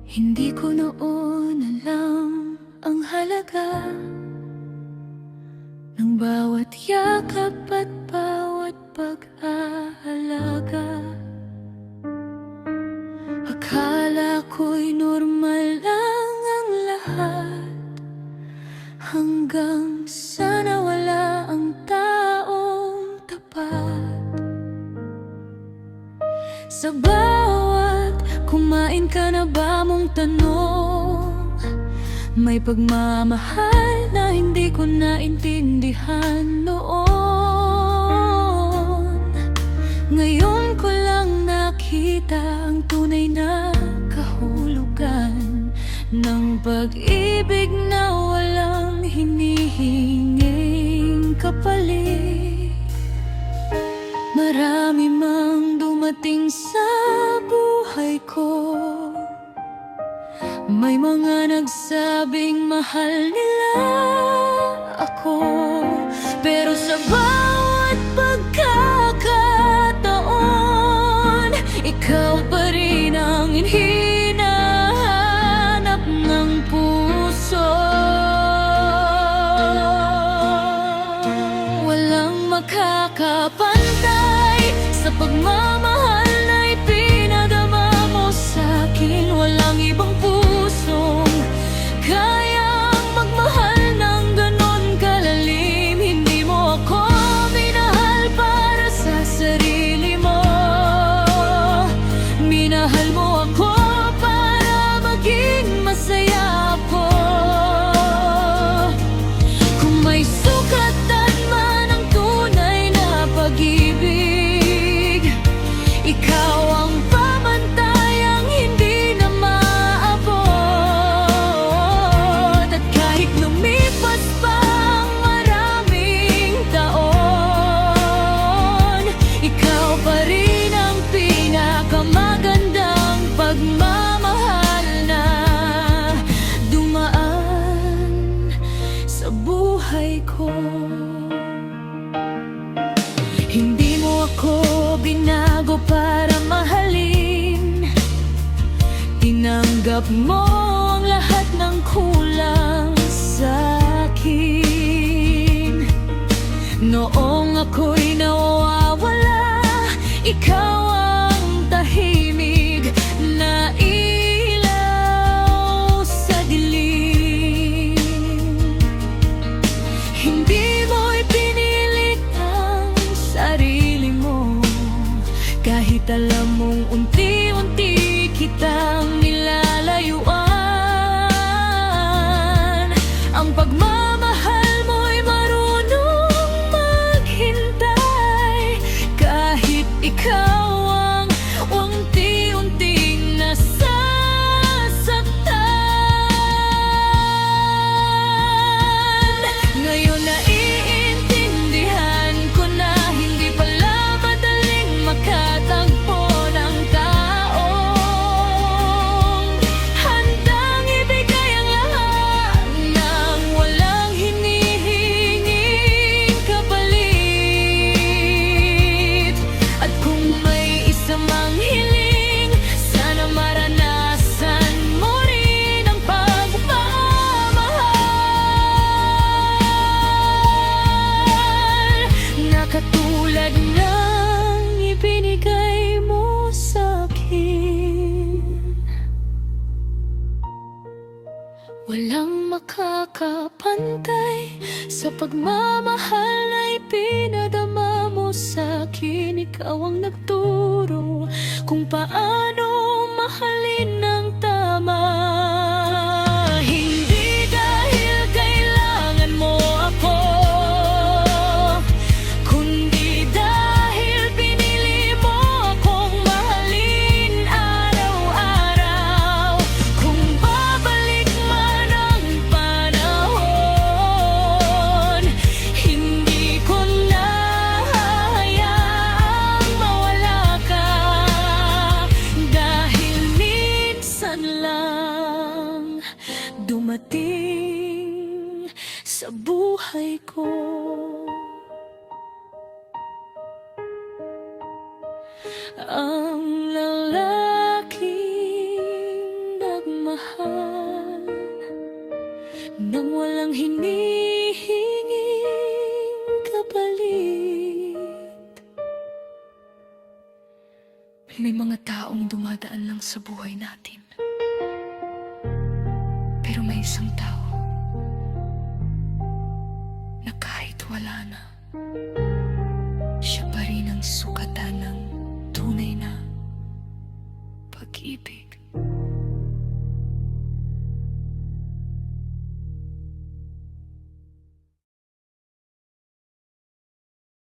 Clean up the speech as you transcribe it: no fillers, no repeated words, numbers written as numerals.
Hindi ko noon alam ang halaga ng bawat yakap at bawat pag-aalaga. Akala ko'y normal lang ang lahat, hanggang sa nawala ang taong tapat. Sa bawat kumain ka na ba mong tanong, may pagmamahal na hindi ko naintindihan noon. Ngayon ko lang nakita ang tunay na kahulugan ng pag-ibig na walang hinihinging kapalit. Marami mang dumating sa buhay ko, may mga nagsabing mahal nila ako, pero sa bawat pagkakataon, ikaw pa rin ang hinahanap ng puso. Walang makakapantay sa pagmamahal na ipinadama mo sa'kin. Walang ibang pusong kayang magmahal ng ganon kalalim. Hindi mo ako minahal para sa sarili mo, minahal mo ako para maging masaya ako. Kung may sukatan man ang tunay na pag-ibig, ikaw ang pamantayang hindi na maabot. At kahit lumipas pa ang maraming taon, ikaw pa rin ang pinakamagandang pagmamahal na dumaan sa buhay ko. Hindi mo ako binago para mahalin, tinanggap mo ang lahat ng kulang sa'kin. Noong ako'y nawawala, ikaw ang tahimik na ilaw sa dilim. Hindi mo ipinilit ang sarili mo, kahit alam mong unti-unti kitang nilalayuan. Ang pagmamahal mo'y marunong maghintay, kahit ikaw ang unti-unting nasasaktan. Ngayon naiintindihan ko na hindi pala madaling makatagpo ng taong handang ibigay ang lahat nang walang hinihinging kapalit. At kung may isa mang hiling, sana maranasan mo rin ang pagmamahal na katulad ng ibinigay mo sa'kin. Walang makakapantay sa pagmamahal na ipinadama mo sa'kin. Ikaw ang nagturo kung paano mahalin ng tama. Hindi dahil kailangan mo ako, kundi dahil pinili mo akong mahalin araw-araw. Kung babalik man ang panahon, hindi ko na hahayaang mawala ka, dahil minsan lang dumating sa buhay ko ang lalaking nagmamahal May mga taong dumadaan lang sa buhay natin. Pero may isang tao